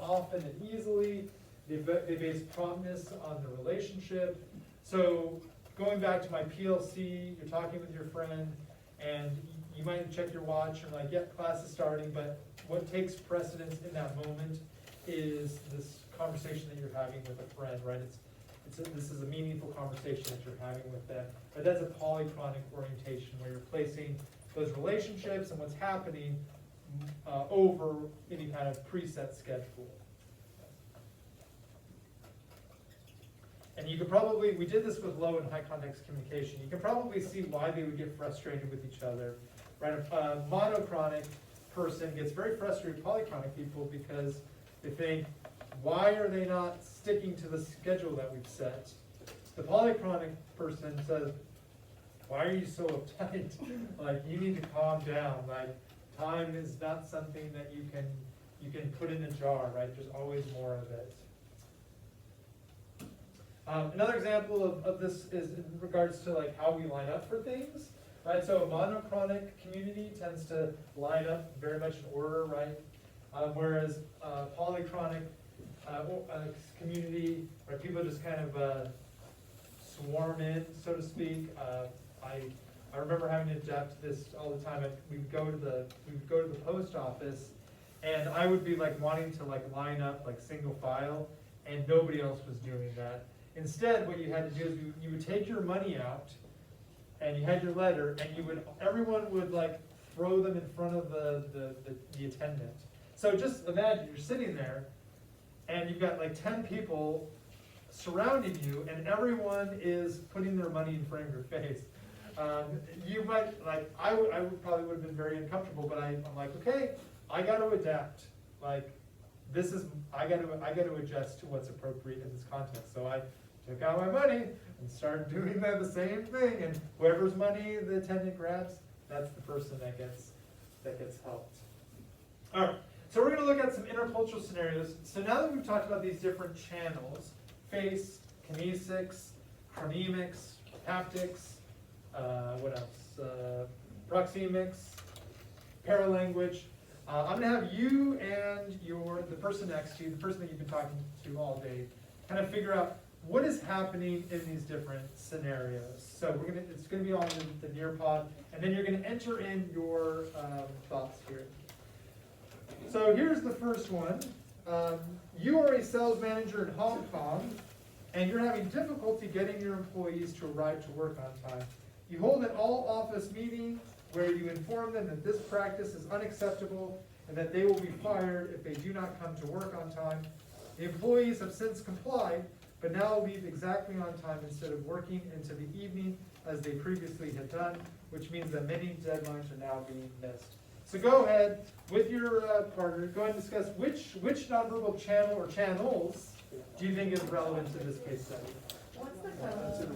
often and easily. They base promptness on the relationship. So going back to my PLC, you're talking with your friend, and you might check your watch and like, yep, class is starting, but what takes precedence in that moment is this conversation that you're having with a friend, right? This is a meaningful conversation that you're having with them. But that's a polychronic orientation where you're placing those relationships and what's happening over any kind of preset schedule. And you could probably, we did this with low and high context communication, you can probably see why they would get frustrated with each other, right? A monochronic person gets very frustrated with polychronic people because they think, why are they not sticking to the schedule that we've set? The polychronic person says, why are you so uptight? Like, you need to calm down. Like, time is not something that you can put in a jar, right? There's always more of it. Another example of this is in regards to like how we line up for things, right? So a monochronic community tends to line up very much in order, right? Whereas polychronic community, where people just kind of swarm in, so to speak. I remember having to adapt to this all the time. We would go to the post office, and I would be like wanting to like line up like single file, and nobody else was doing that. Instead, what you had to do is you would take your money out, and you had your letter, and everyone would like throw them in front of the attendant. So just imagine you're sitting there, and you've got like 10 people surrounding you, and everyone is putting their money in front of your face. You might like I would probably would have been very uncomfortable, but I'm like, okay, I got to adapt. Like, this is I got to adjust to what's appropriate in this context. So I took out my money and started doing the same thing, and whoever's money the attendant grabs, that's the person that gets helped. All right, so we're going to look at some intercultural scenarios. So now that we've talked about these different channels, face, kinesics, chronemics, haptics, what else? Proxemics, paralanguage. I'm going to have you and the person next to you, the person that you've been talking to all day, kind of figure out what is happening in these different scenarios. So it's going to be on the Nearpod, and then you're going to enter in your thoughts here. So here's the first one. You are a sales manager in Hong Kong, and you're having difficulty getting your employees to arrive to work on time. You hold an all-office meeting where you inform them that this practice is unacceptable and that they will be fired if they do not come to work on time. The employees have since complied, but now leave exactly on time instead of working into the evening as they previously had done, which means that many deadlines are now being missed. So go ahead with your partner, go ahead and discuss which nonverbal channel or channels do you think is relevant to this case study? What's the code?